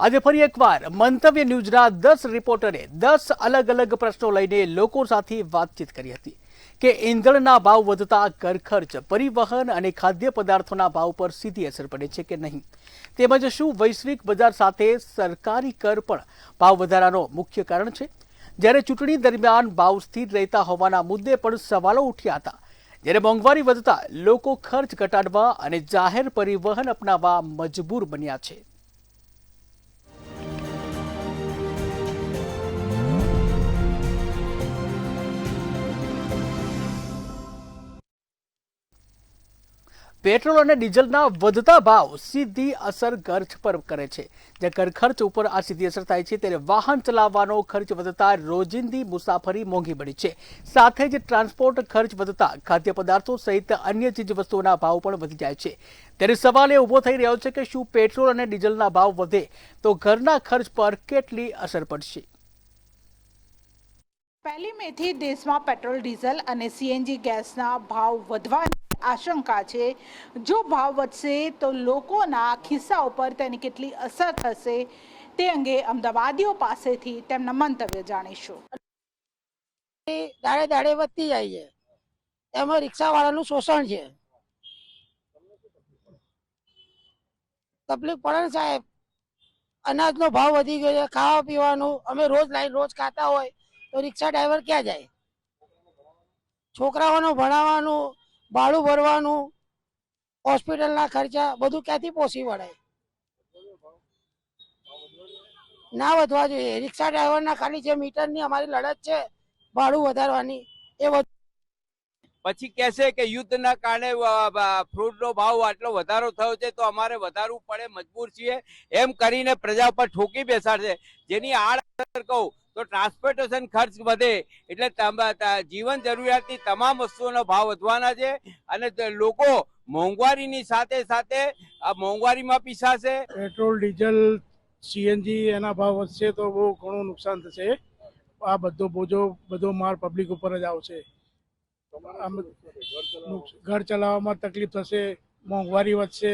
આજે ફરી એકવાર મંતવ્ય ન્યૂઝના 10 રિપોર્ટરે 10 અલગ અલગ પ્રશ્નો લઈને લોકો સાથે વાતચીત કરી હતી કે ઈંધણના ભાવ વધતા ઘર ખર્ચ, પરિવહન અને ખાદ્ય પદાર્થોના ભાવ પર સીધી અસર પડે છે કે નહીં, તેમજ શું વૈશ્વિક બજાર સાથે સરકારી કર પણ ભાવ વધારાનો મુખ્ય કારણ છે। જ્યારે ચૂંટણી દરમિયાન ભાવ સ્થિર રહેતા હોવાના મુદ્દે પણ સવાલો ઉઠ્યા હતા। જ્યારે મોંઘવારી વધતા લોકો ખર્ચ ઘટાડવા અને જાહેર પરિવહન અપનાવવા મજબૂર બન્યા છે। पेट्रोल और डीजलना વધતા ભાવ સીધી અસર ખર્ચ પર કરે છે। જે ઘર ખર્ચ ઉપર આ સીધી અસર થાય છે ત્યારે વાહન ચલાવવાનો ખર્ચ વધતા રોજિંદી મુસાફરી મોંઘી બની છે। સાથે જ ટ્રાન્સપોર્ટ ખર્ચ વધતા ખાદ્ય પદાર્થો સહિત અન્ય ચીજ વસ્તુઓના ભાવ પણ વધી જાય છે। ત્યારે સવાલ એ ઊભો થઈ રહ્યો છે કે શું પેટ્રોલ અને ડીઝલના ભાવ વધે તો ઘરના ખર્ચ પર કેટલી અસર પડશે। પહેલી મેથી દેશમાં પેટ્રોલ, ડીઝલ અને સીએનજી ગેસના ભાવ વધવાની આશંકા છે। જો ભાવ વધશે તો લોકોના ખિસ્સા ઉપર તેની કેટલી અસર થશે તે અંગે અમદાવાદીઓ પાસેથી તેમના મંતવ્ય જાણીશું। દાડે દાડે વધતી જાય છે, એમાં રિક્ષાવાળાનું શોષણ છે। તકલીફ પડે ને સાહેબ, અનાજનો ભાવ વધી ગયો છે, ખાવા પીવાનું અમે રોજ ખાતા હોય તો રિક્ષા ડ્રાઈવર ક્યાં જાય? છોકરાઓનું ભણાવવાનું, ભાડું ભરવાનું, હોસ્પિટલના ખર્ચા બધું ક્યાંથી પોસી વળાય? ના વધવા જોઈએ। રિક્ષા ડ્રાઈવરના ખાલી જે મીટરની અમારી લડત છે ભાડું વધારવાની, એ પછી કહેશે કે યુદ્ધના કારણે ફ્રૂટનો ભાવ આટલો વધારો થયો છે તો અમારે વધારવું પડે, મજબૂર છીએ, એમ કરીને પ્રજા ઉપર ઠોકી બેસાડશે। જેની આડ કહું તો ટ્રાન્સપોર્ટેશન ખર્ચ વધે એટલે જીવન જરૂરિયાતની તમામ વસ્તુઓનો ભાવ વધવાના છે અને લોકો મોંઘવારીની સાથે સાથે આ મોંઘવારીમાં પીસાશે। પેટ્રોલ, ડીઝલ, સીએનજી એના ભાવ વધશે તો બહુ ઘણું નુકસાન થશે। આ બધો માલ પબ્લિક ઉપર જ આવશે। ઘર ચલાવવામાં તકલીફ થશે, મોંઘવારી વધશે,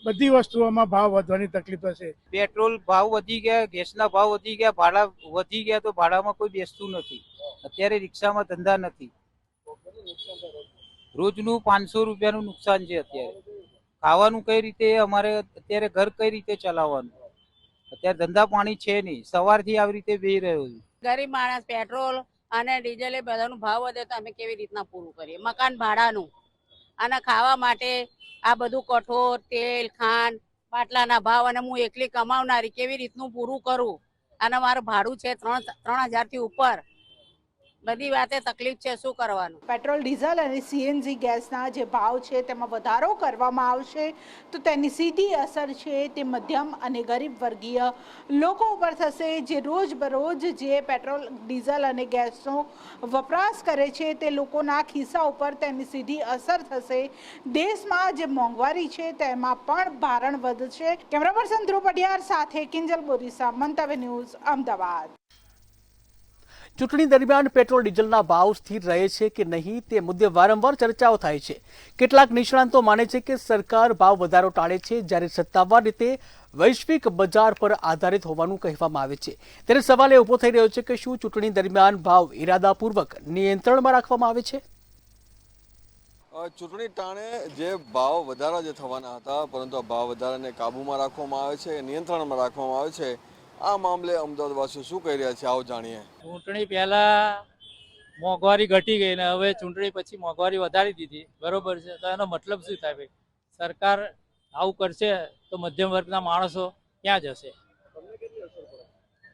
બધી વસ્તુઓમાં ભાવ વધવાની તકલીફ થશે। પેટ્રોલ ભાવ વધી ગયા, ગેસના ભાવ વધી ગયા, ભાડા વધી ગયા તો ભાડામાં કોઈ બેસતું નથી। અત્યારે રિક્ષામાં ધંધા નથી, રોજનું 500 રૂપિયાનું નુકસાન છે। અત્યારે ખાવાનું કઈ રીતે, અમારે અત્યારે ઘર કઈ રીતે ચલાવવાનું? અત્યારે ધંધા પાણી છે નહીં, સવારથી આવી રીતે બેહી રહ્યો છું। ગરીબ માણસ પેટ્રોલ અને ડીઝલ એ બધાનું ભાવ વધે તો અમે કેવી રીતના પૂરું કરીએ? મકાન ભાડાનું અને ખાવા માટે આ બધું કઠોળ, તેલ, ખાંડ, બાટલાના ભાવ, અને હું એકલી કમાવનારી કેવી રીતનું પૂરું કરું? અને મારું ભાડું છે 3,000 થી ઉપર। બધી વાતે તકલીફ છે, શું કરવાનું? પેટ્રોલ, ડીઝલ અને સીએનજી ગેસના જે ભાવ છે તેમાં વધારો કરવામાં આવશે તો તેની સીધી અસર છે તે મધ્યમ અને ગરીબ વર્ગીય લોકો ઉપર થશે, જે રોજબરોજ જે પેટ્રોલ, ડીઝલ અને ગેસનો વપરાશ કરે છે તે લોકોના ખિસ્સા ઉપર તેની સીધી અસર થશે। દેશમાં જે મોંઘવારી છે તેમાં પણ ભારણ વધશે। કેમેરા પર્સન ધ્રુવ પટિયાર સાથે કિંજલ બોરીસા, મંતવ્ય ન્યૂઝ, અમદાવાદ। ચૂંટણી દરમિયાન પેટ્રોલ ડીઝલના ભાવ સ્થિર રહે છે કે નહીં તે મુદ્દે વારંવાર ચર્ચાઓ થાય છે। કેટલાક નિષ્ણાંતો માને છે કે સરકાર ભાવ વધારો ટાળે છે, જ્યારે સત્તાવાર રીતે વૈશ્વિક બજાર પર આધારિત હોવાનું કહેવામાં આવે છે। ત્યારે સવાલ એ ઊભો થઈ રહ્યો છે કે શું ચૂંટણી દરમિયાન ભાવ ઇરાદાપૂર્વક નિયંત્રણમાં રાખવામાં આવે છે। ચૂંટણી ટાણે જે ભાવ વધારા જે થવાના હતા, પરંતુ આ ભાવ વધારાને કાબૂમાં રાખવામાં આવે છે, નિયંત્રણમાં રાખવામાં આવે છે। આ મામલે અમદાવાદવાસીઓ શું કહી રહ્યા છે, આવો જાણીએ। ચૂંટણી પહેલા મોંઘવારી ઘટી ગઈ ને હવે ચૂંટણી પછી મોંઘવારી વધારી દીધી, બરોબર છે? તો એનો મતલબ શું થાય ભાઈ? સરકાર આવું કરશે તો મધ્યમ વર્ગના માણસો ક્યાં જશે?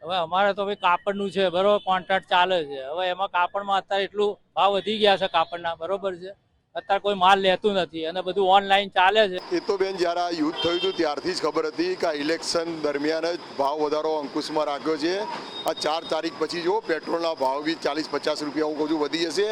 હવે અમારે તો ભાઈ કાપડનું છે, બરોબર, કોન્ટ્રાક્ટ ચાલે છે। હવે એમાં કાપડમાં અત્યારે એટલું ભાવ વધી ગયા છે કાપડના, બરોબર છે? અત્યારે કોઈ માલ લેતું નથી અને બધું ઓનલાઈન ચાલે છે। એ તો બેન, જ્યારે આ યુદ્ધ થયું હતું ત્યારથી જ ખબર હતી કે આ ઇલેક્શન દરમિયાન જ ભાવ વધારો અંકુશમાં રાખ્યો છે। આ 4 તારીખ પછી જો પેટ્રોલના ભાવ બી 40-50 રૂપિયા હું કહું છું વધી જશે,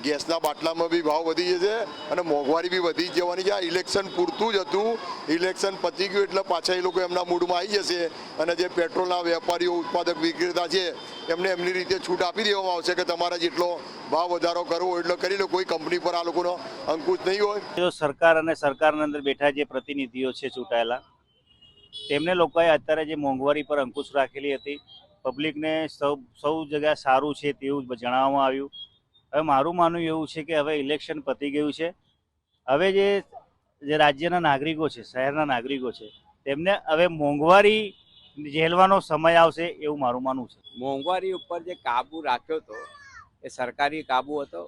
ગેસના બાટલામાં બી ભાવ વધી જશે અને મોંઘવારી બી વધી જવાની છે। આ ઇલેક્શન પૂરતું જ હતું, ઇલેક્શન પતી ગયું એટલે પાછા એ લોકો એમના મૂડમાં આવી જશે અને જે પેટ્રોલના વેપારીઓ, ઉત્પાદક, વિક્રેતા છે એમને એમની રીતે છૂટ આપી દેવામાં આવશે કે તમારે જેટલો ભાવ વધારો કરવો એટલો કરી લો, કોઈ કંપની પર આ લોકોનો અંકુશ નહીં હોય। સરકાર અને સરકારના અંદર બેઠા જે પ્રતિનિધિઓ છે ચૂંટાયેલા, તેમને લોકોએ અત્યારે જે મોંઘવારી પર અંકુશ રાખેલી હતી, પબ્લિકને સૌ જગ્યા સારું છે તેવું જણાવવામાં આવ્યું. હવે મારું માનવું એવું છે કે હવે ઇલેક્શન પતી ગયું છે. હવે જે રાજ્યના નાગરિકો છે, શહેરના નાગરિકો છે, તેમને હવે મોંઘવારી ઝેલવાનો સમય આવશે એવું મારું માનવું છે. મોંઘવારી ઉપર જે કાબુ રાખ્યો હતો એ સરકારી કાબુ હતો.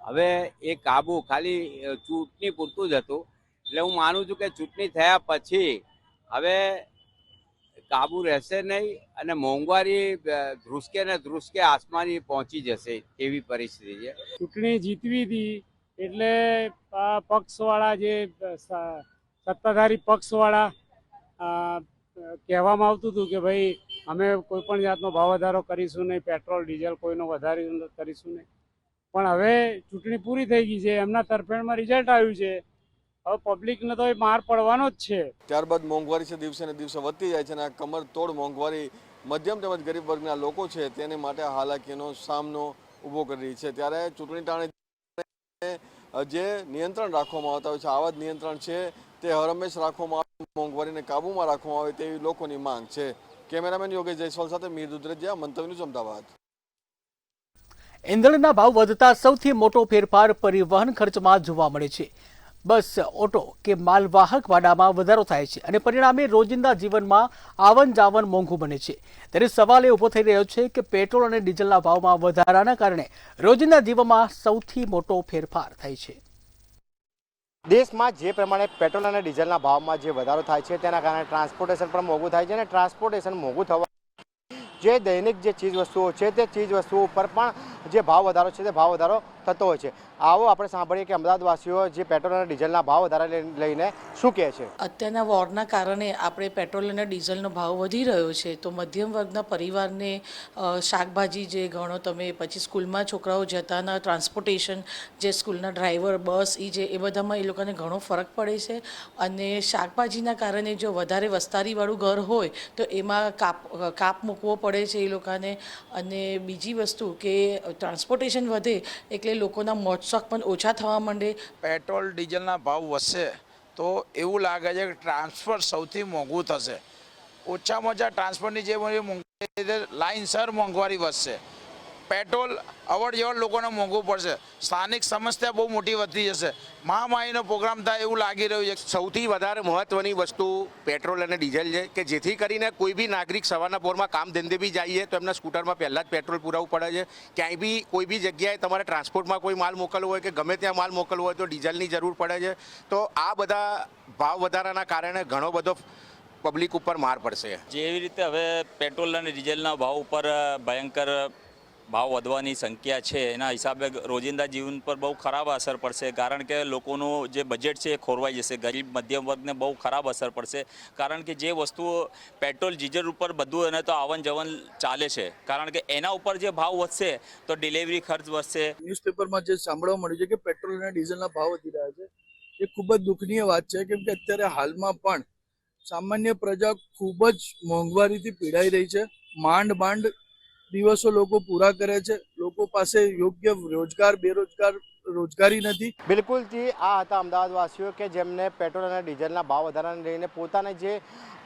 હવે એ કાબુ ખાલી ચૂંટણી પૂરતું જ હતું. એટલે હું માનું છું કે ચૂંટણી થયા પછી હવે કાબુ રહેશે નહીં અને મોંઘવારી ધ્રુસકે ને ધ્રુસકે આસમાની પહોંચી જશે એવી પરિસ્થિતિ છે. ચૂંટણી જીતવી હતી એટલે આ પક્ષવાળા જે સત્તાધારી પક્ષવાળા કહેવામાં આવતું હતું કે ભાઈ અમે કોઈ પણ જાતનો ભાવ વધારો કરીશું નહીં, પેટ્રોલ ડીઝલ કોઈનો વધારી કરીશું નહીં. પણ હવે ચૂંટણી પૂરી થઈ ગઈ છે, એમના તરફેણમાં રિઝલ્ટ આવ્યું છે. હવે પબ્લિકને તો એ માર પડવાનો જ છે. ત્યારબાદ મોંઘવારી છે દિવસે ને દિવસે વધતી જાય છે અને આ કમર તોડ મોંઘવારી મધ્યમ તેમજ ગરીબ વર્ગના લોકો છે તેને માટે હાલાકીનો સામનો ઊભો કરી રહી છે. ત્યારે ચૂંટણી ટાણે જે નિયંત્રણ રાખવામાં આવતા હોય છે, આવા જ નિયંત્રણ છે તે હરહંમેશ રાખવામાં આવે, મોંઘવારીને કાબૂમાં રાખવામાં આવે તેવી લોકોની માંગ છે. કેમેરામેન યોગેશ જયસ્વાલ સાથે મીર દુધરેજિયા, મંતવ્ય ન્યૂઝ, અમદાવાદ. ઈંધણના ભાવ વધતા સૌથી મોટો ફેરફાર પરિવહન ખર્ચમાં જોવા મળે છે. બસ, ઓટો કે માલવાહક ભાડામાં વધારો થાય છે અને પરિણામે રોજિંદા જીવનમાં આવન જાવન મોંઘું બને છે. ત્યારે સવાલ એ ઊભો થઈ રહ્યો છે કે પેટ્રોલ અને ડીઝલના ભાવમાં વધારાના કારણે રોજિંદા જીવનમાં સૌથી મોટો ફેરફાર થાય છે. દેશમાં જે પ્રમાણે પેટ્રોલ અને ડીઝલના ભાવમાં જે વધારો થાય છે તેના કારણે ટ્રાન્સપોર્ટેશન પણ મોંઘું થાય છે અને ટ્રાન્સપોર્ટેશન મોંઘું થવા જે દૈનિક જે ચીજ વસ્તુઓ છે તે ચીજ વસ્તુઓ ઉપર પણ જે ભાવ વધારો છે તે ભાવ વધારો થતો હોય છે. આવો આપણે સાંભળીએ કે અમદાવાદવાસીઓ જે પેટ્રોલ અને ડીઝલના ભાવ વધારા લઈને શું કહે છે. અત્યારના વોરના કારણે આપણે પેટ્રોલ અને ડીઝલનો ભાવ વધી રહ્યો છે તો મધ્યમ વર્ગના પરિવારને શાકભાજી જે ગણો તમે, પછી સ્કૂલમાં છોકરાઓ જતાના ટ્રાન્સપોર્ટેશન, જે સ્કૂલના ડ્રાઈવર, બસ એ બધામાં એ લોકોને ઘણો ફરક પડે છે. અને શાકભાજીના કારણે જો વધારે વસ્તારીવાળું ઘર હોય તો એમાં કાપ મૂકવો પડે છે એ લોકોને. અને બીજી વસ્તુ કે ટ્રાન્સપોર્ટેશન વધે એટલે લોકોના મોજશોખ પણ ઓછા થવા માંડે. પેટ્રોલ ડીઝલના ભાવ વધશે તો એવું લાગે છે કે ટ્રાન્સફર સૌથી મોંઘું થશે. ઓછામાં ઓછા ટ્રાન્સફરની જે મોંઘવારી લાઇનસર મોંઘવારી વધશે. પેટ્રોલ અવર જવર લોકોને મોંઘું પડશે. સ્થાનિક સમસ્યા બહુ મોટી વધતી જશે. મહામારીનો પ્રોગ્રામ થાય એવું લાગી રહ્યું છે. સૌથી વધારે મહત્વની વસ્તુ પેટ્રોલ અને ડીઝલ છે કે જેથી કરીને કોઈ બી નાગરિક સવારના પોરમાં કામ ધંધે બી જઈએ તો એમના સ્કૂટરમાં પહેલાં જ પેટ્રોલ પુરાવવું પડે છે. ક્યાંય બી કોઈ બી જગ્યાએ તમારે ટ્રાન્સપોર્ટમાં કોઈ માલ મોકલવો હોય કે ગમે ત્યાં માલ મોકલવો હોય તો ડીઝલની જરૂર પડે છે. તો આ બધા ભાવ વધારાના કારણે ઘણો બધો પબ્લિક ઉપર માર પડશે. જેવી રીતે હવે પેટ્રોલ અને ડીઝલના ભાવ ઉપર ભયંકર ભાવ વધવાની સંખ્યા છે એના હિસાબે રોજિંદા જીવન પર બહુ ખરાબ અસર પડશે. કારણ કે લોકોનું જે બજેટ છે એ ખોરવાઈ જશે. ગરીબ મધ્યમ વર્ગને બહુ ખરાબ અસર પડશે. કારણ કે જે વસ્તુઓ પેટ્રોલ ડીઝલ ઉપર બધું એને તો આવન જવન ચાલે છે. કારણ કે એના ઉપર જે ભાવ વધશે તો ડિલિવરી ખર્ચ વધશે. ન્યૂઝપેપરમાં જે સાંભળવા મળ્યું છે કે પેટ્રોલ અને ડીઝલના ભાવ વધી રહ્યા છે એ ખૂબ જ દુઃખનીય વાત છે. કેમ કે અત્યારે હાલમાં પણ સામાન્ય પ્રજા ખૂબ જ મોંઘવારીથી પીડાઈ રહી છે. માંડ દિવસો લોકો પૂરા કરે છે. લોકો પાસે યોગ્ય રોજગારી નથી. બિલકુલથી આ હતા અમદાવાદવાસીઓ કે જેમને પેટ્રોલ અને ડીઝલના ભાવ વધારાને લઈને પોતાને જે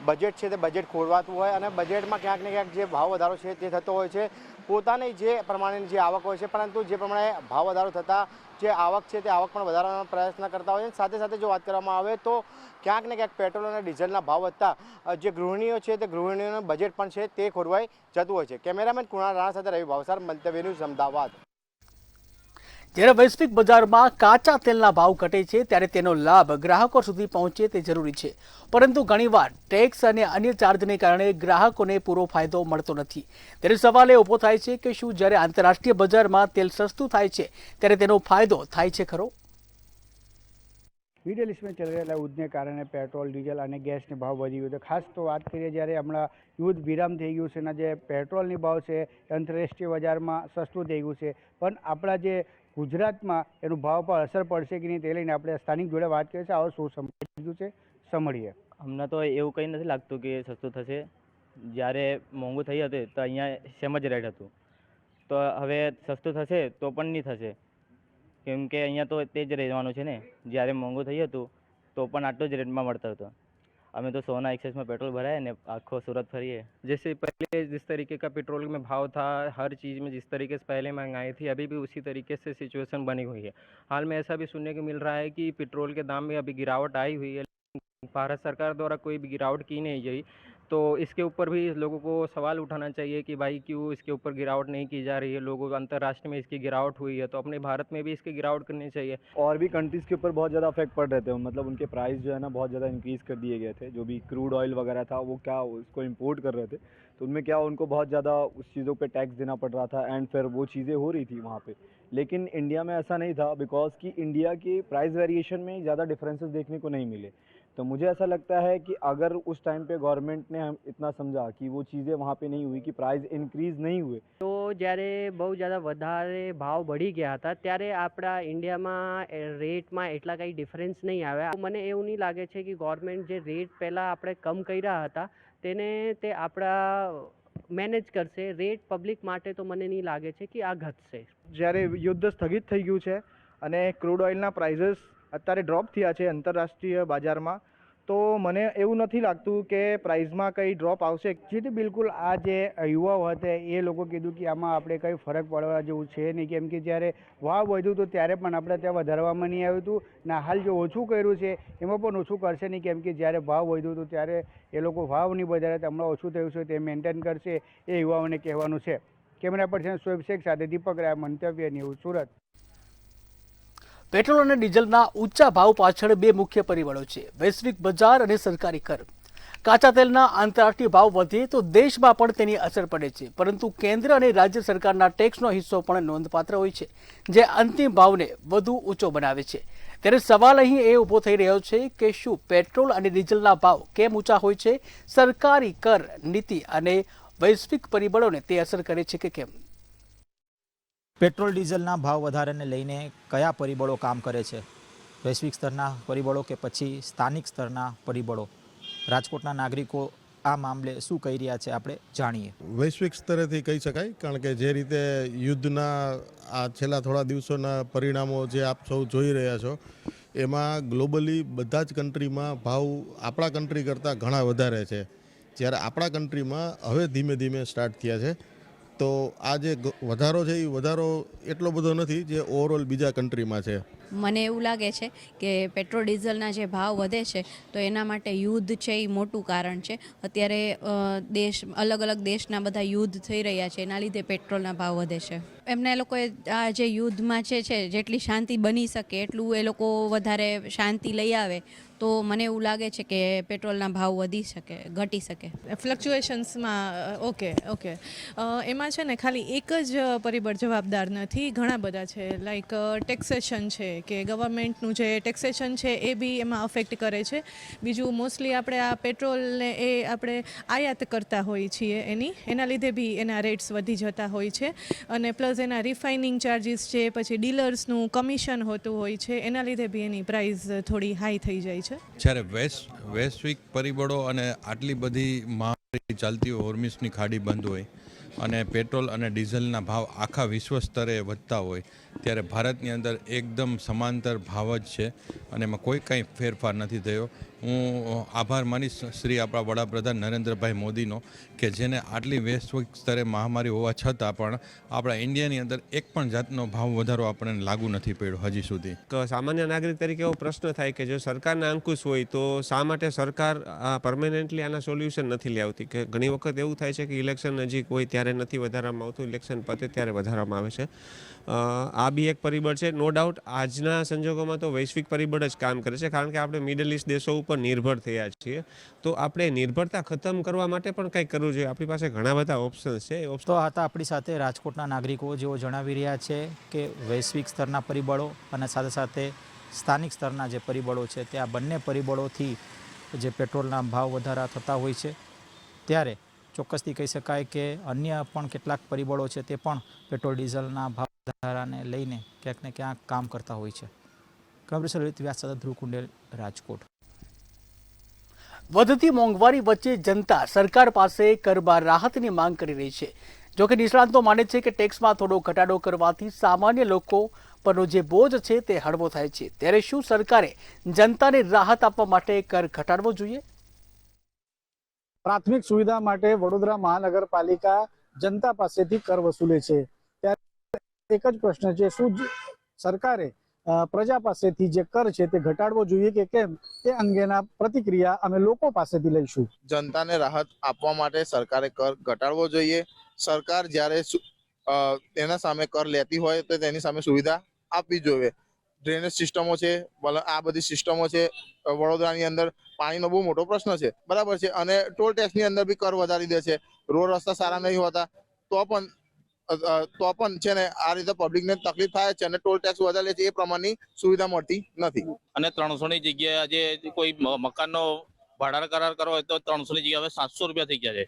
બજેટ છે તે બજેટ ખોરવાતું હોય અને બજેટમાં ક્યાંક ને ક્યાંક જે ભાવ વધારો છે તે થતો હોય છે. પોતાની જે પ્રમાણેની જે આવક હોય છે પરંતુ જે પ્રમાણે ભાવ વધારો થતાં જે આવક છે તે આવક પણ વધારવાનો પ્રયત્ન કરતા હોય છે. સાથે સાથે જો વાત કરવામાં આવે તો ક્યાંક ને ક્યાંક પેટ્રોલ અને ડીઝલના ભાવ વધતા જે ગૃહિણીઓ છે તે ગૃહિણીઓનું બજેટ પણ છે તે ખોરવાઈ જતું હોય છે. કેમેરામેન કુણાલ રાણા સાથે રવિ ભાવસાર, મંતવ્ય ન્યૂઝ, અમદાવાદ. જ્યારે વૈશ્વિક બજારમાં કાચા તેલના ભાવ ઘટે છે ત્યારે તેનો લાભ ગ્રાહકો સુધી પહોંચે તે જરૂરી છે. પરંતુ ઘણીવાર ટેક્સ અને અન્ય ચાર્જને કારણે ગ્રાહકોને પૂરો ફાયદો મળતો નથી. ત્યારે સવાલ એ ઊભો થાય છે કે શું જ્યારે આંતરરાષ્ટ્રીય બજારમાં તેલ સસ્તું થાય છે ત્યારે તેનો ફાયદો થાય છે ખરો? मिडिल ईस्ट में चल रहे युद्धને કારણે પેટ્રોલ, ડીઝલ અને ગેસનો ભાવ વધી ગયો છે. ખાસ તો વાત કરીએ જ્યારે હમણાં યુદ્ધ વિરામ થઈ ગયું છે અને જે પેટ્રોલની ભાવ છે આંતરરાષ્ટ્રીય બજારમાં સસ્તું થઈ ગયું છે, પણ આપણા જે ગુજરાતમાં એનું ભાવ પર અસર પડશે કે નહીં તે લઈને આપણે સ્થાનિક જોડે વાત કરીએ છીએ. આવો શું સમજ્યું છે સાંભળીએ. અમને તો એવું કંઈ નથી લાગતું કે સસ્તું થશે. જ્યારે મોંઘું થઈ હતું તો અહીંયા સેમ જ રેટ હતું, તો હવે સસ્તું થશે તો પણ નહીં થશે. કેમ કે અહીંયા તો તે જ રહેવાનું છે ને. જ્યારે મોંઘું થયું હતું તો પણ આટલું જ રેટમાં મળતો હતો. हमें तो सोना एक्सेस में पेट्रोल भरा है ने आखो सूरत फरी है। जैसे पहले जिस तरीके का पेट्रोल में भाव था, हर चीज़ में जिस तरीके से पहले महंगाई थी, अभी भी उसी तरीके से सिचुएशन बनी हुई है। हाल में ऐसा भी सुनने को मिल रहा है कि पेट्रोल के दाम में अभी गिरावट आई हुई है, भारत सरकार द्वारा कोई भी गिरावट की नहीं गई। तो इसके ऊपर भी लोगों को सवाल उठाना चाहिए कि भाई क्यों इसके ऊपर गिरावट नहीं की जा रही है। लोगों को अंतर्राष्ट्रीय में इसकी गिरावट हुई है, तो अपने भारत में भी इसकी गिरावट करनी चाहिए। और भी कंट्रीज़ के ऊपर बहुत ज़्यादा इफेक्ट पड़ रहे थे, मतलब उनके प्राइस जो है ना बहुत ज़्यादा इंक्रीज़ कर दिए गए थे। जो भी क्रूड ऑयल वगैरह था वो क्या उसको इंपोर्ट कर रहे थे, तो उनमें क्या उनको बहुत ज़्यादा उस चीज़ों पे टैक्स देना पड़ रहा था, एंड फिर वो चीज़ें हो रही थी वहाँ पे। लेकिन इंडिया में ऐसा नहीं था, बिकॉज कि इंडिया की प्राइस वेरिएशन में ज़्यादा डिफरेंसेस देखने को नहीं मिले। तो मुझे ऐसा लगता है कि अगर उस टाइम पे गवर्नमेंट ने हम इतना समझा कि वो चीज़ें वहाँ पे नहीं हुई, कि प्राइस इंक्रीઝ नहीं हुए, તો જ્યારે બહુ જ્યાદા વધારે ભાવ બઢી ગયા હતા ત્યારે આપણા ઇન્ડિયામાં રેટમાં એટલા કંઈ ડિફરન્સ નહીં આવ્યા. મને એવું નહીં લાગે છે કે ગવર્મેન્ટ જે રેટ પહેલાં આપણે કમ કર્યા હતા તેને તે આપણા મેનેજ કરશે. રેટ પબ્લિક માટે તો મને નહીં લાગે છે કે આ ઘટશે. જ્યારે યુદ્ધ સ્થગિત થઈ ગયું છે અને ક્રૂડ ઓઇલના પ્રાઇઝીસ અત્યારે ડ્રોપ થયા છે આંતરરાષ્ટ્રીય બજારમાં, તો મને એવું નથી લાગતું કે પ્રાઇઝમાં કંઈ ડ્રોપ આવશે. જેથી બિલકુલ આ જે યુવાઓ હતા એ લોકો કીધું કે આમાં આપણે કંઈ ફરક પડવા જેવું છે નહીં, કેમ કે જ્યારે ભાવ વધ્યું હતું ત્યારે પણ આપણે ત્યાં વધારવામાં નહીં આવ્યું હતું ને હાલ જો ઓછું કર્યું છે એમાં પણ ઓછું કરશે નહીં, કેમ કે જ્યારે ભાવ વધ્યું હતું ત્યારે એ લોકો ભાવ નહીં વધારે, હમણાં ઓછું થયું છે તે મેન્ટેન કરશે એ યુવાઓને કહેવાનું છે. કેમેરા પર્સન શોએબ શેખ સાથે દીપક રાય, મંતવ્ય ન્યૂઝ, સુરત. પેટ્રોલ અને ડીઝલના ઊંચા ભાવ પાછળ બે મુખ્ય પરિબળો છે, વૈશ્વિક બજાર અને સરકારી કર. કાચા તેલના આંતરરાષ્ટ્રીય ભાવ વધે તો દેશમાં પણ તેની અસર પડે છે, પરંતુ કેન્દ્ર અને રાજ્ય સરકારના ટેક્સનો હિસ્સો પણ નોંધપાત્ર હોય છે, જે અંતિમ ભાવને વધુ ઊંચો બનાવે છે. ત્યારે સવાલ અહીં એ ઊભો થઈ રહ્યો છે કે શું પેટ્રોલ અને ડીઝલના ભાવ કેમ ઊંચા હોય છે? સરકારી કર, નીતિ અને વૈશ્વિક પરિબળોને તે અસર કરે છે કે કેમ? પેટ્રોલ ડીઝલના ભાવ વધારાને લઈને કયા પરિબળો કામ કરે છે? વૈશ્વિક સ્તરના પરિબળો કે પછી સ્થાનિક સ્તરના પરિબળો? રાજકોટના નાગરિકો આ મામલે શું કહી રહ્યા છે આપણે જાણીએ. વૈશ્વિક સ્તરેથી કહી શકાય, કારણ કે જે રીતે યુદ્ધના આ છેલ્લા થોડા દિવસોના પરિણામો જે આપ સૌ જોઈ રહ્યા છો, એમાં ગ્લોબલી બધા જ કન્ટ્રીમાં ભાવ આપણા કન્ટ્રી કરતાં ઘણા વધારે છે, જ્યારે આપણા કન્ટ્રીમાં હવે ધીમે ધીમે સ્ટાર્ટ થયા છે. તો આ જે વધારો છે એ વધારો એટલો બધો નથી જે ઓવરઓલ બીજા કન્ટ્રીમાં છે. મને એવું લાગે છે કે પેટ્રોલ ડીઝલના જે ભાવ વધે છે તો એના માટે યુદ્ધ છે એ મોટું કારણ છે. અત્યારે અલગ અલગ દેશના બધા યુદ્ધ થઈ રહ્યા છે, એના લીધે પેટ્રોલના ભાવ વધે છે. એમને લોકોએ આ જે યુદ્ધમાં છે જેટલી શાંતિ બની શકે એટલું એ લોકો વધારે શાંતિ લઈ આવે તો મને એવું લાગે છે કે પેટ્રોલના ભાવ વધી શકે, ઘટી શકે. ફ્લક્ચ્યુએશન્સમાં ઓકે એમાં છે ને ખાલી એક જ પરિબળ જવાબદાર નથી, ઘણા બધા છે. લાઈક ટેક્સેશન છે કે ગવર્મેન્ટનું જે ટેક્સેશન છે એ બી એમાં અફેક્ટ કરે છે. બીજું મોસ્ટલી આપણે આ પેટ્રોલને એ આપણે આયાત કરતા હોઈએ છીએ, એના લીધે બી એના રેટ્સ વધી જતા હોય છે. અને પ્લસ એના રિફાઇનિંગ ચાર્જીસ છે, પછી ડીલર્સનું કમિશન હોતું હોય છે, એના લીધે બી એની પ્રાઇસ થોડી હાઈ થઈ જાય છે. જ્યારે વૈશ્વિક પરિબળો અને આટલી બધી મહામારી ચાલતી હોય, હોર્મિઝની ખાડી બંધ હોય અને પેટ્રોલ અને ડીઝલના ભાવ આખા વિશ્વ સ્તરે વધતા હોય, ત્યારે ભારતની અંદર એકદમ સમાંતર ભાવ જ છે અને એમાં કોઈ કંઈ ફેરફાર નથી થયો. હું આભાર માનીશ શ્રી આપણા વડાપ્રધાન નરેન્દ્રભાઈ મોદીનો, કે જેને આટલી વૈશ્વિક સ્તરે મહામારી હોવા છતાં પણ આપણા ઇન્ડિયાની અંદર એક પણ જાતનો ભાવ વધારો આપણને લાગુ નથી પડ્યો હજી સુધી. સામાન્ય નાગરિક તરીકે એવો પ્રશ્ન થાય કે જો સરકારના અંકુશ હોય તો શા માટે સરકાર પરમેનન્ટલી આના સોલ્યુશન નથી લઈ આવતી? કે ઘણી વખત એવું થાય છે કે ઇલેક્શન નજીક હોય ત્યારે નથી વધારવામાં આવતું, ઇલેક્શન પતે ત્યારે વધારવામાં આવે છે. આ બી એક પરિબળ છે. નો ડાઉટ આજના સંજોગોમાં તો વૈશ્વિક પરિબળ જ કામ કરે છે, કારણ કે આપણે મિડલ ઇસ્ટ દેશો ઉપર નિર્ભર થયા છીએ. તો આપણે નિર્ભરતા ખતમ કરવા માટે પણ કંઈક કરવું જોઈએ. આપણી પાસે ઘણા બધા ઓપ્શન્સ છે. તો હતા આપણી સાથે રાજકોટના નાગરિકો, જેઓ જણાવી રહ્યા છે કે વૈશ્વિક સ્તરના પરિબળો અને સાથે સાથે સ્થાનિક સ્તરના જે પરિબળો છે તે આ બંને પરિબળોથી જે પેટ્રોલના ભાવ વધારા થતા હોય છે, ત્યારે ચોક્કસથી કહી શકાય કે અન્ય પણ કેટલાક પરિબળો છે તે પણ પેટ્રોલ ડીઝલના ભાવ વધારાને લઈને ક્યાંક ને ક્યાંક કામ કરતા હોય છે. કમરેશ લલિત વ્યાસ સાથે ધ્રુવ કુંડેલ, રાજકોટ. વધતી મોંઘવારી વચ્ચે જનતા સરકાર પાસે કરબાર રાહતની માંગ કરી રહી છે. જોકે નિષ્ણાંતો માને છે કે ટેક્સમાં થોડો ઘટાડો કરવાથી સામાન્ય લોકો પરનો જે બોજ છે તે હળવો થાય છે. ત્યારે શું સરકારે જનતાને રાહત આપવા માટે કર ઘટાડવો જોઈએ? પ્રાથમિક સુવિધા માટે વડોદરા મહાનગરપાલિકા જનતા પાસેથી કર વસૂલે છે, ત્યારે એક જ પ્રશ્ન છે, શું સરકારે પ્રજા પાસેથી જે કર છે તે ઘટાડવો જોઈએ કે કેમ, તે અંગેના પ્રતિક્રિયા અમે લોકો પાસેથી લઈશું. જનતાને રાહત આપવા માટે સરકારે કર ઘટાડવો જોઈએ. સરકાર જ્યારે તેના સામે કર લેતી હોય તો તેની સામે સુવિધા આપવી જોઈએ. ડ્રેનેજ સિસ્ટમો છે, આ બધી સિસ્ટમો છે. વડોદરાની અંદર પાણીનો બહુ મોટો પ્રશ્ન છે, બરાબર છે, અને ટોલ ટેક્સની અંદર બી કર વધારી દે છે. રોડ રસ્તા સારા નહીં હોતા તો પણ છે ને આ રીતે પબ્લિકને તકલીફ થાય છે અને ટોલ ટેક્સ વધારે છે, એ પ્રમાણની સુવિધા મળતી નથી. અને 300ની જગ્યાએ આજે કોઈ મકાનનો ભાડા કરાર કરવો હોય તો 300ની જગ્યાએ હવે 700 રૂપિયા થઈ ગયા છે.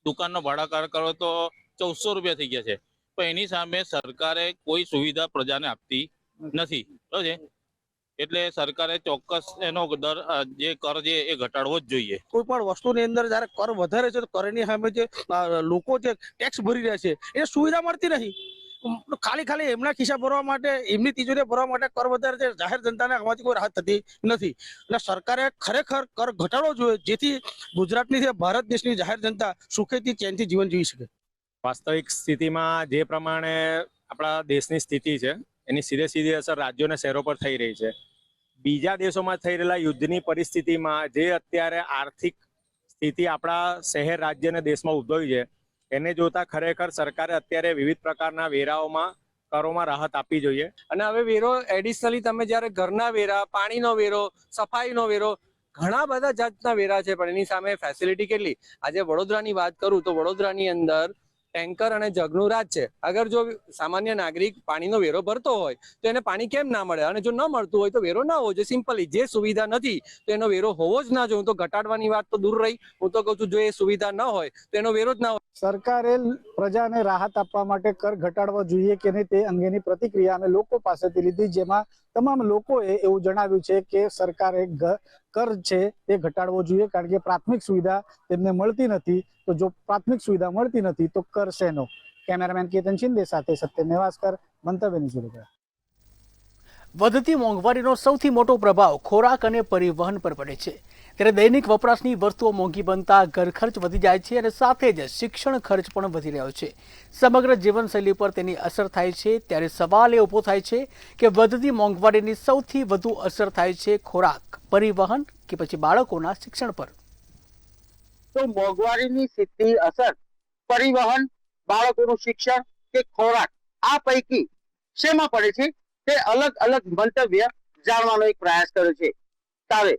દુકાનનો ભાડા કરાર કરવો હોય તો 1400 રૂપિયા થઈ ગયા છે. પણ એની સામે સરકારે કોઈ સુવિધા પ્રજાને આપતી નથી, બરાબર છે. એટલે સરકારે ચોક્કસ એનો દર જે કર છે એ ઘટાડવો જ જોઈએ. કોઈ પણ વસ્તુની અંદર જ્યારે કર વધારે છે તો કરની સામે જે લોકો જે ટેક્સ ભરી રહ્યા છે એને સુવિધા મળતી નથી. ખાલી એમના ખિસ્સા ભરવા માટે, એમની તિજોરી ભરવા માટે કર વધારે છે. જાહેર જનતાને આમાંથી કોઈ રાહત થતી નથી. એટલે સરકારે ખરેખર કર ઘટાડવો જોઈએ, જેથી ગુજરાતની ભારત દેશની જાહેર જનતા સુખેથી ચેનથી જીવન જીવી શકે. વાસ્તવિક સ્થિતિમાં જે પ્રમાણે આપણા દેશની સ્થિતિ છે એની સીધી અસર રાજ્યો અને શહેરો પર થઈ રહી છે. બીજા દેશોમાં થઈ રહેલા યુદ્ધની પરિસ્થિતિમાં જે અત્યારે આર્થિક સ્થિતિ આપણા શહેર, રાજ્ય અને દેશમાં ઉદ્ભવી છે એને જોતા ખરેખર સરકારે અત્યારે વિવિધ પ્રકારના વેરાઓમાં, કરોમાં રાહત આપવી જોઈએ. અને હવે વેરો એડિશનલી તમે જ્યારે ઘરના વેરા, પાણીનો વેરો, સફાઈનો વેરો, ઘણા બધા જાતના વેરા છે, પણ એની સામે ફેસિલિટી કેટલી. આજે વડોદરાની વાત કરું તો વડોદરાની અંદર ટેન્કર અને જગનું રાજ છે. અગર જો સામાન્ય નાગરિક પાણીનો વેરો ભરતો હોય તો એને પાણી કેમ ના મળે, અને જો ન મળતું હોય તો વેરો ના હોવો જોઈએ. સિમ્પલી જે સુવિધા નથી તો એનો વેરો હોવો જ ના જોઈએ. હું તો ઘટાડવાની વાત તો દૂર રહી, હું તો કહું છું જો એ સુવિધા ન હોય તો એનો વેરો જ ના હોય. સરકારે પ્રજાને રાહત આપવા માટે કર ઘટાડવો જોઈએ કે નહીં, તે અંગેની પ્રતિક્રિયા અમે લોકો પાસેથી લીધી, જેમાં તમામ લોકોએ એવું જણાવ્યું છે કે સરકારે કર છે તે ઘટાડવો જોઈએ, કારણ કે પ્રાથમિક સુવિધા તેમને મળતી નથી. તો જો પ્રાથમિક સુવિધા મળતી નથી તો કર શેનો. કેમેરામેન કેતન શિંદે સાથે સત્ય નેવાસકર, મંતવ્યની સુરત. વધતી મોંઘવારીનો સૌથી મોટો પ્રભાવ ખોરાક અને પરિવહન પર પડે છે, ત્યારે દૈનિક વપરાશની વસ્તુઓ મોંઘી બનતા ઘર ખર્ચ વધી જાય છે અને સાથે જ શિક્ષણ ખર્ચ પણ વધી રહ્યો છે. સમગ્ર જીવનશૈલી પર તેની અસર થાય છે. ત્યારે સવાલ એ ઊભો થાય છે કે વધતી મોંઘવારીની સૌથી વધુ અસર થાય છે ખોરાક, પરિવહન કે પછી બાળકોના શિક્ષણ પર. તો મોંઘવારીની સીધી અસર પરિવહન, બાળકોનું શિક્ષણ કે ખોરાક, આ પૈકી શેમાં પડે છે તે અલગ અલગ મંતવ્ય જાણવાનો એક પ્રયાસ કર્યો છે. તારે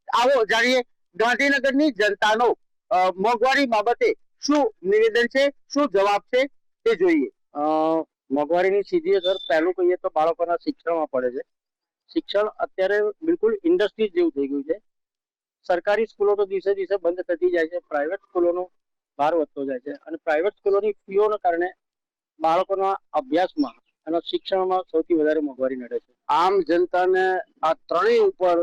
આવો જાણીએ ગાંધીનગરની જનતાનો મોંઘવારી બાબતે શું નિવેદન છે, શું જવાબ છે તે જોઈએ. મોંઘવારીની સીધી અસર પહેલું કહીએ તો બાળકોના શિક્ષણમાં પડે છે. શિક્ષણ અત્યારે બિલકુલ ઇન્ડસ્ટ્રી જેવું થઈ ગયું છે. સરકારી સ્કૂલો તો દિવસે દિવસે બંધ થતી જાય છે, પ્રાઇવેટ સ્કૂલોનો ભાર વધતો જાય છે, અને પ્રાઇવેટ સ્કૂલોની ફીઓના કારણે બાળકોના અભ્યાસમાં અને શિક્ષણમાં સૌથી વધારે મોંઘવારી નડે છે. આમ જનતાને આ ત્રણેય ઉપર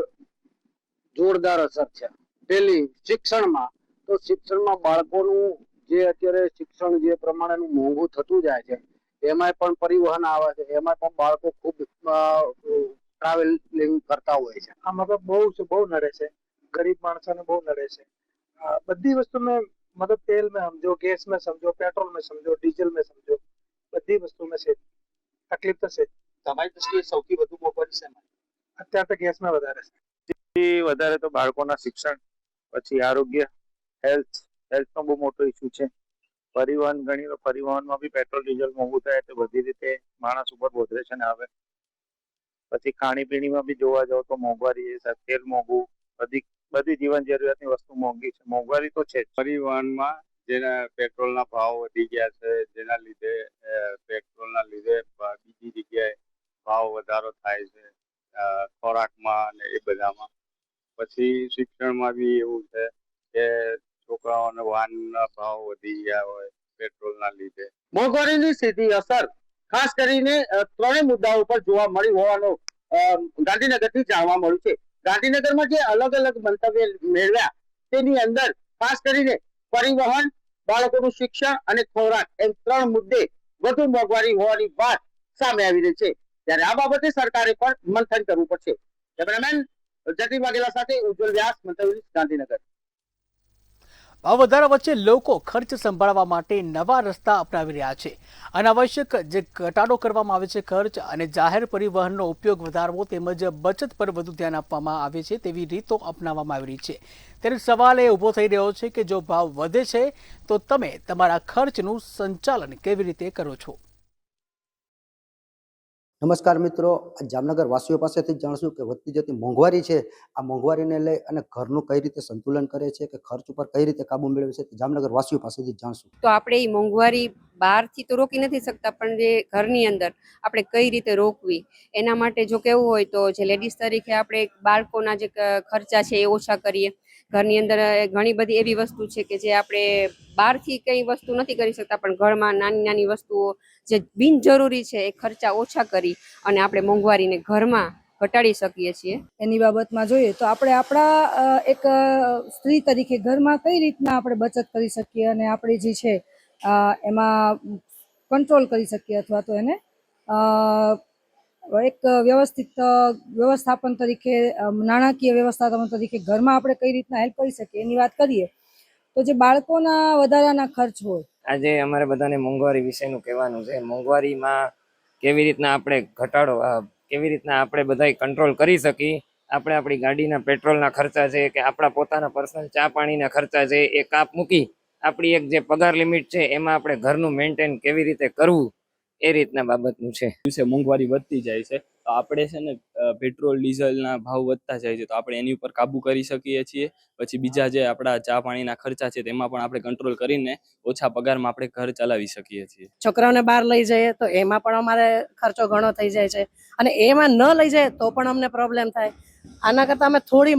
જોરદાર અસર છે. પેલી શિક્ષણમાં, તો શિક્ષણમાં બાળકોનું જે અત્યારે શિક્ષણ જે પ્રમાણેનું મોંઘું થતું જાય છે, એમાં પણ પરિવહન આવે છે, એમાં પણ બાળકો ખૂબ ટ્રાવેલિંગ કરતા હોય છે. આમાં તો બહુ નડે છે, ગરીબ માણસોને બહુ નડે છે. બધી વસ્તુ में मतलब तेल में समझो, गैस में समझो, पेट्रोल में समझो, डीजल में समझो, બધી વસ્તુ में છે તકલીફ તો છે. તમારી દ્રષ્ટિએ સૌથી વધુ મોંઘવારી શેમાં? અત્યારે તો ગેસમાં વધારે છે. વધારે તો બાળકોના શિક્ષણ, પછી આરોગ્ય, હેલ્થનો બહુ મોટો ઇસ્યુ છે. પરિવહન, ઘણી પરિવહનમાં બી પેટ્રોલ ડીઝલ મોંઘું થાય તો બધી રીતે માણસ ઉપર બોધરે છે ને આવે. પછી ખાણીપીણીમાં બી જોવા જાવ તો મોંઘવારી છે, તેલ મોંઘું, બધી જીવન જરૂરિયાતની વસ્તુ મોંઘી છે. મોંઘવારી તો છે. પરિવહનમાં જેના પેટ્રોલના ભાવ વધી ગયા છે, જેના લીધે પેટ્રોલના લીધે બીજી જગ્યાએ ભાવ વધારો થાય છે, ખોરાકમાં અને એ બધામાં. પછી શિક્ષણમાં બી એવું છે કે છોકરાઓને વાહનના ભાવ વધી ગયા હોય પેટ્રોલના લીધે. મોંઘવારીની સીધી અસર ખાસ કરીને ત્રણેય મુદ્દાઓ પર જોવા મળી હોવાનું ગાંધીનગરથી જાણવા મળ્યું છે. ગાંધીનગરમાં જે અલગ અલગ મંતવ્ય મેળવ્યા તેની અંદર ખાસ કરીને પરિવહન, બાળકોનું શિક્ષણ અને ખોરાક એમ ત્રણ મુદ્દે વધુ મોંઘવારી હોવાની વાત સામે આવી રહી છે. ત્યારે આ બાબતે સરકારે પણ મંથન કરવું પડશે. કેમેરામેન જતીન વાઘેલા સાથે ઉજ્જવલ વ્યાસ, મંતવ્ય ગાંધીનગર. ભાવ વધારા વચ્ચે લોકો ખર્ચ સંભાળવા માટે નવા રસ્તા અપનાવી રહ્યા છે. અનાવશ્યક જે ઘટાડો કરવામાં આવે છે ખર્ચ અને જાહેર પરિવહનનો ઉપયોગ વધારવો તેમજ બચત પર વધુ ધ્યાન આપવામાં આવે છે તેવી રીતો અપનાવવામાં આવી રહી છે. ત્યારે સવાલ એ ઊભો થઈ રહ્યો છે કે જો ભાવ વધે છે તો તમે તમારા ખર્ચનું સંચાલન કેવી રીતે કરો છો? નમસ્કાર મિત્રો, જામનગર વાસીઓ પાસેથી જાણશું કે વધતી જતી મોંઘવારી છે, આ મોંઘવારીને લઈ અને ઘરનું કઈ રીતે સંતુલન કરે છે કે ખર્ચ ઉપર કઈ રીતે કાબુ મેળવે છે, જામનગર વાસીઓ પાસેથી જાણશું. તો આપણે એ મોંઘવારી બહારથી તો રોકી નથી શકતા, પણ જે ઘરની અંદર આપણે કઈ રીતે રોકવી એના માટે જો કેવું હોય તો જે લેડીઝ તરીકે આપણે બાળકોના જે ખર્ચા છે એ ઓછા કરીએ. ઘરની અંદર ઘણી બધી એવી વસ્તુ છે કે જે આપણે બહારથી કઈ વસ્તુ નથી કરી શકતા, પણ ઘરમાં નાની નાની વસ્તુઓ જે બિનજરૂરી છે એ ખર્ચા ઓછા કરી અને આપણે મોંઘવારીને ઘરમાં ઘટાડી શકીએ છીએ. એની બાબતમાં જોઈએ તો આપણે આપણા એક સ્ત્રી તરીકે ઘરમાં કઈ રીતના આપણે બચત કરી શકીએ અને આપણે જે છે એમાં કંટ્રોલ કરી શકીએ અથવા તો એને એક વ્યવસ્થિત વ્યવસ્થાપન તરીકે નાણાકીય વ્યવસ્થાપન તરીકે ઘરમાં આપણે કઈ રીતના હેલ્પ કરી શકીએ એની વાત કરીએ તો જે બાળકોના વધારાના ખર્ચ હોય, આજે અમારે બધાને મોંઘવારી વિશેનું કહેવાનું છે. મોંઘવારીમાં કેવી રીતના આપણે ઘટાડો, કેવી રીતના આપણે બધા કંટ્રોલ કરી શકીએ. આપણે આપણી ગાડીના પેટ્રોલના ખર્ચા છે કે આપણા પોતાના પર્સનલ ચા પાણીના ખર્ચા છે એ કાપ મૂકી આપણી એક જે પગાર લિમિટ છે એમાં આપણે ઘરનું મેન્ટેન કેવી રીતે કરવું એ રીતના બાબતનું છે. દિવસે મોંઘવારી વધતી જાય છે તો આપણે છે ને પેટ્રોલ ડીઝલના ભાવ વધતા જાય છે તો આપણે એની ઉપર કાબુ કરી શકીએ છીએ. પછી બીજા જે આપણા ચા પાણીના ખર્ચા છે તેમાં પણ આપણે કંટ્રોલ કરીને ઓછા પગારમાં આપણે ઘર ચલાવી શકીએ છીએ. છોકરાઓને બહાર લઈ જઈએ તો એમાં પણ અમારે ખર્ચો ઘણો થઈ જાય છે અને એમાં ન લઈ જાય તો પણ અમને પ્રોબ્લેમ થાય. આના કરતાં અમે થોડી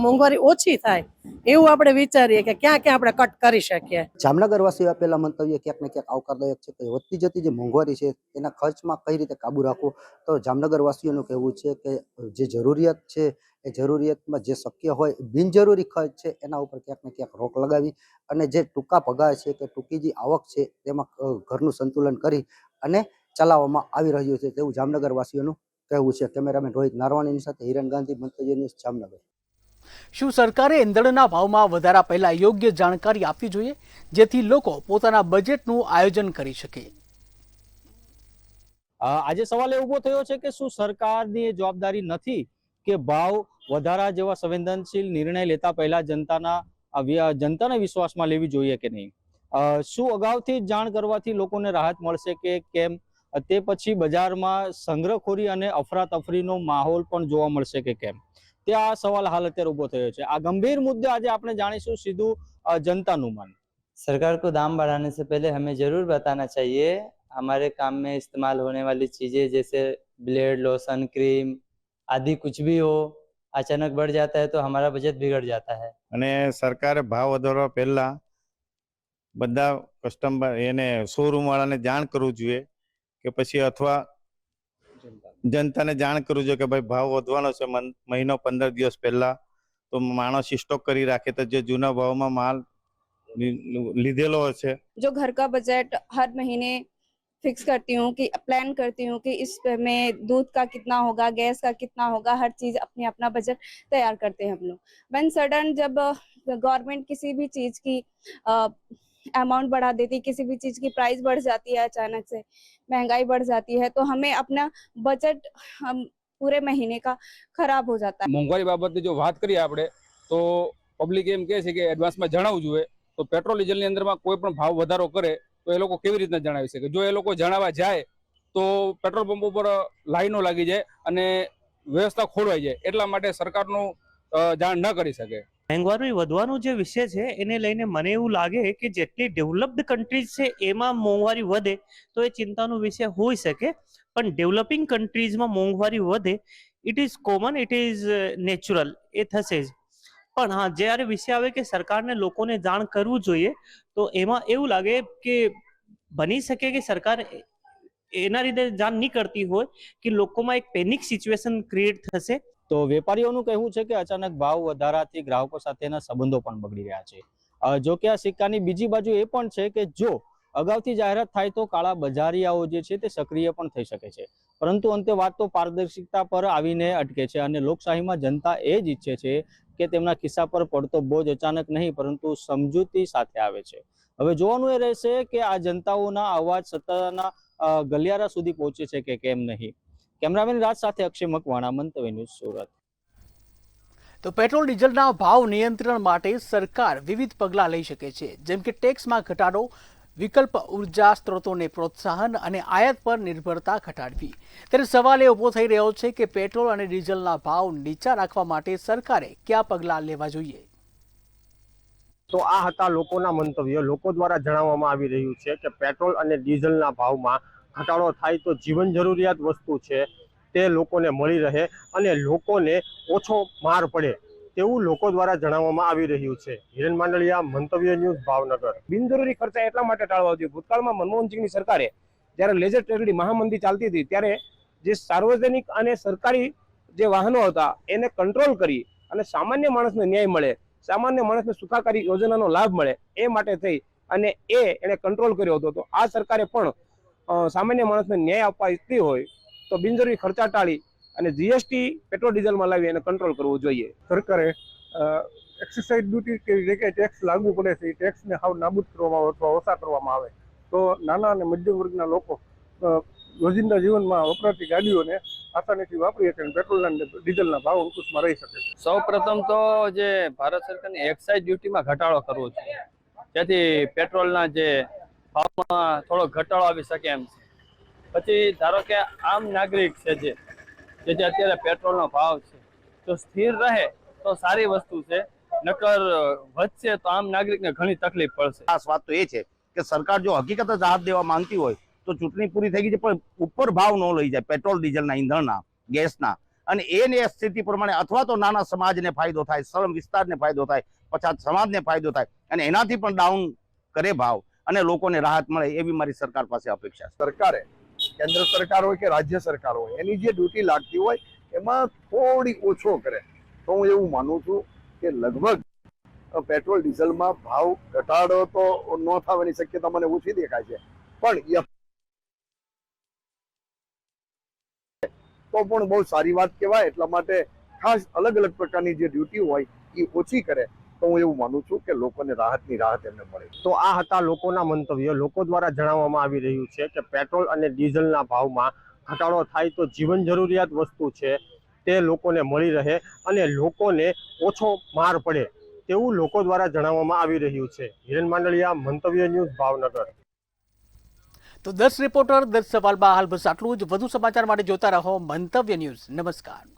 મોંઘવારી ઓછી થાય એવું આપણે વિચારીએ કે ક્યાં ક્યાં આપણે કટ કરી શકીએ. જામનગર વાસીઓ આપેલા મંતવ્ય ક્યાંક ને ક્યાંક આવકારદાયક છે કે વધતી જતી જે મોંઘવારી છે એના ખર્ચમાં કઈ રીતે કાબુ રાખવો. તો જામનગર વાસીઓનું કહેવું છે કે જે જરૂરિયાત છે એ જરૂરિયાતમાં જે શક્ય હોય બિનજરૂરી ખર્ચ છે એના ઉપર ક્યાંક ને ક્યાંક રોક લગાવી અને જે ટૂંકા પગાર છે કે ટૂંકી જે આવક છે તેમાં ઘરનું સંતુલન કરી અને ચલાવવામાં આવી રહ્યું છે તેવું જામનગર વાસીઓનું કહેવું છે. કેમેરામેન રોહિત નારવાણીની સાથે હિરણ ગાંધી, મંતવ્ય ન્યૂઝ, જામનગર. શું સરકારે ઈંધણના ભાવમાં વધારા પહેલા યોગ્ય જાણકારી આપવી જોઈએ જેથી લોકો પોતાના બજેટનું આયોજન કરી શકે? આજે સવાલ એ ઊભો થયો છે કે શું સરકારની એ જવાબદારી નથી કે ભાવ વધારા જેવા સંવેદનશીલ નિર્ણય લેતા પહેલા જનતાના વિશ્વાસમાં લેવી જોઈએ કે નહીં? શું અગાઉથી જાણ કરવાથી લોકોને રાહત મળશે કે કેમ? તે પછી બજારમાં સંગ્રહખોરી અને અફરાતફરીનો માહોલ પણ જોવા મળશે કે કેમ? ત્યાં સવાલ હાલ અત્યારે ઊભો થયો છે. આ ગંભીર મુદ્દે આજે આપણે જાણીશું સીધું जनता मान. सरकार को दाम बढ़ाने से पहले हमें जरूर बताना चाहिए हमारे काम में इस्तेमाल होने वाली चीजें जैसे ब्लेड, लोशन, क्रीम आदि कुछ भी हो अचानक बढ़ जाता है तो हमारा बजट बिगड़ जाता है. અને સરકારે ભાવ વધારવા પહેલા બધા કસ્ટમર એને શોરૂમ વાળાને જાણ કરવું જોઈએ કે પછી અથવા જનતાને જાણ કરવું જોઈએ કે ભાઈ ભાવ વધવાનો છે મહિનો 15 દિવસ પહેલા, તો માણસ સ્ટોક કરી રાખે તો જે જૂના ભાવમાં માલ લીધેલો છે. जो घर का बजट हर महीने फिक्स करती हूँ कि प्लान करती हूँ कि इस में दूध का कितना होगा, गैस का कितना होगा, हर चीज़ अपने अपना बजट तैयार करते हैं हम लोग. व्हेन सडन जब गवर्नमेंट किसी भी चीज़ की अमाउंट बढ़ा देती, किसी भी चीज़ की प्राइस बढ़ जाती है, अचानक से महंगाई बढ़ जाती है तो हमें अपना बजट पूरे महीने का खराब हो जाता है. મોંઘવારી બાબતે જો વાત કરીએ આપણે તો પબ્લિક એમ કહે છે કે એડવાન્સમાં જણાવવું જોઈએ. તો પેટ્રોલ ડીઝલની અંદરમાં કોઈ પણ ભાવ વધારો કરે તો એ લોકો કેવી રીતના જણાવી શકે? જો એ લોકો જણાવવા જાય તો પેટ્રોલ પંપ ઉપર લાઈનો લાગી જાય અને વ્યવસ્થા ખોરવાઈ જાય. એટલા માટે સરકારનું જાણ ન કરી શકે. મોંઘવારી વધવાનો જે વિષય છે એને લઈને મને એવું લાગે કે જેટલી ડેવલપ્ડ કન્ટ્રીઝ છે એમાં મોંઘવારી વધે તો એ ચિંતાનો વિષય હોઈ શકે, પણ ડેવલપિંગ કન્ટ્રીઝમાં મોંઘવારી વધે it is common, it is natural, એ થશે જ. પણ હા, જ્યારે વિષય આવે કે સરકારને લોકોને જાણ કરવું જોઈએ તો એમાં એવું લાગે કે બની શકે કે સરકાર એના રીતે જાણ નહીં કરતી હોય કે લોકોમાં એક પેનિક સિચ્યુએશન ક્રિએટ થશે. તો વેપારીઓનું કહેવું છે કે અચાનક ભાવ વધારાથી ગ્રાહકો સાથેના સંબંધો પણ બગડી રહ્યા છે. જો કે આ સિક્કાની બીજી બાજુ એ પણ છે કે જો અગાઉથી જાહેરાત થાય તો કાળા બજારિયાઓ જે છે તે સક્રિય પણ થઈ શકે છે, પરંતુ અંતે વાત તો પારદર્શિકતા પર આવીને અટકે છે અને લોકશાહીમાં જનતા એ જ ઈચ્છે છે કે તેમના ખિસ્સા પર પડતો બોજ અચાનક નહીં પરંતુ સમજૂતી સાથે આવે છે. હવે જોવાનું એ રહેશે કે આ જનતાઓના અવાજ સત્તાના ગલિયારા સુધી પહોંચે છે કે કેમ નહીં. કેમેરામેન રાજ સાથે અક્ષય મકવાણા, મંતવ્ય ન્યૂઝ, સુરત. તો પેટ્રોલ ડીઝલના ભાવ નિયંત્રણ માટે સરકાર વિવિધ પગલાં લઈ શકે છે, જેમ કે ટેક્સમાં ઘટાડો, વિકલ્પ ઉર્જા સ્ત્રોતોને પ્રોત્સાહન અને આયાત પર નિર્ભરતા ઘટાડવી. ત્યારે સવાલ એ ઊભો થઈ રહ્યો છે કે પેટ્રોલ અને ડીઝલના ભાવ નીચા રાખવા માટે સરકારે કયા પગલાં લેવા જોઈએ. તો આ હતા લોકોના મંતવ્યો. લોકો દ્વારા જણાવવામાં આવી રહ્યું છે કે પેટ્રોલ અને ડીઝલના ભાવમાં ઘટાડો થાય તો જીવન જરૂરિયાત વસ્તુ છે તે લોકોને મળી રહે અને લોકોને ઓછો માર પડે તેવું લોકો દ્વારા જણાવવામાં આવી રહ્યું છે. હિરેન માંડલિયા, મંતવ્ય ન્યૂઝ, ભાવનગર. બિનજરૂરી ખર્ચા એટલા માટે ટાળવા જોઈએ. ભૂતકાળમાં મનમોહનસિંહની સરકારે જ્યારે લેઝર ટ્રેજડી મહામંદી ચાલતી હતી ત્યારે જે સાર્વજનિક અને સરકારી જે વાહનો હતા એને કંટ્રોલ કરી અને સામાન્ય માણસને ન્યાય મળે, સામાન્ય માણસને સુખાકારી યોજનાનો લાભ મળે એ માટે થઈ અને એને કંટ્રોલ કર્યો હતો. તો આ સરકારે પણ સામાન્ય માણસને ન્યાય આપવા ઈચ્છતી હોય તો બિનજરૂરી ખર્ચા ટાળી અને જીએસટી પેટ્રોલ ડીઝલમાં લાવી એને કંટ્રોલ કરવું જોઈએ. સરકારે એક્સાઇઝ ડ્યુટી કે જે કંઈ ટેક્સ લાગુ પડે છે એ ટેક્સને હાવ નાબૂદ કરવામાં આવે અથવા ઓછા કરવામાં આવે તો નાના અને મધ્યમ વર્ગના લોકો રોજિંદા જીવનમાં વપરાતી ગાડીઓને આસાનીથી વાપરી શકે અને પેટ્રોલના અને ડીઝલના ભાવ અંકુશમાં રહી શકે છે. સૌ પ્રથમ તો જે ભારત સરકારની એક્સાઇઝ ડ્યુટીમાં ઘટાડો કરવો છે, જેથી પેટ્રોલના જે ભાવમાં થોડો ઘટાડો આવી શકે એમ છે. પછી ધારો કે આમ નાગરિક છે જે અત્યારે પેટ્રોલનો ભાવ છે તો સ્થિર રહે તો સારી વસ્તુ છે, નકર વધશે તો આમ નાગરિકને ઘણી તકલીફ પડશે. ખાસ વાત તો એ છે કે સરકાર જો હકીકત જ હાથ દેવા માંગતી હોય તો ચૂંટણી પૂરી થઈ ગઈ છે પણ ઉપર ભાવ ન લઈ જાય પેટ્રોલ ડીઝલના, ઈંધણના, ગેસના, અને એ સ્થિતિ પ્રમાણે અથવા તો નાના સમાજને ફાયદો થાય, શ્રમ વિસ્તારને ફાયદો થાય, પછાત સમાજને ફાયદો થાય અને એનાથી પણ ડાઉન કરે ભાવ અને લોકોને રાહત મળે એવી મારી સરકાર પાસે અપેક્ષા છે. સરકારે કેન્દ્ર સરકાર હોય કે રાજ્ય સરકાર હોય એની જે ડ્યુટી લાગતી હોય એમાં થોડી ઓછો કરે તો હું એવું માનું છું કે લગભગ પેટ્રોલ ડીઝલમાં ભાવ ઘટાડો તો ન થવાની શક્યતા મને ઓછી દેખાય છે, પણ તો પણ બહુ સારી વાત કહેવાય. એટલા માટે ખાસ અલગ અલગ પ્રકારની જે ડ્યુટી હોય એ ઓછી કરે તો હું એવું માનું છું કે લોકોને રાહતની રાહત એમને મળે. તો આ હતા લોકોના મંતવ્યો. લોકો દ્વારા જણાવવામાં આવી રહ્યું છે કે પેટ્રોલ અને ડીઝલના ભાવમાં ઘટાડો થાય તો જીવન જરૂરિયાત વસ્તુ છે તે લોકોને મળી રહે અને લોકોને ઓછો માર પડે તેવું લોકો દ્વારા જણાવવામાં આવી રહ્યું છે. હિરેન માંડલિયા, મંતવ્ય ન્યૂઝ, ભાવનગર. તો 10 રિપોર્ટર 10 સવાલમાં હાલ બસ આટલું જ. વધુ સમાચાર માટે જોતા રહો મંતવ્ય ન્યૂઝ. નમસ્કાર.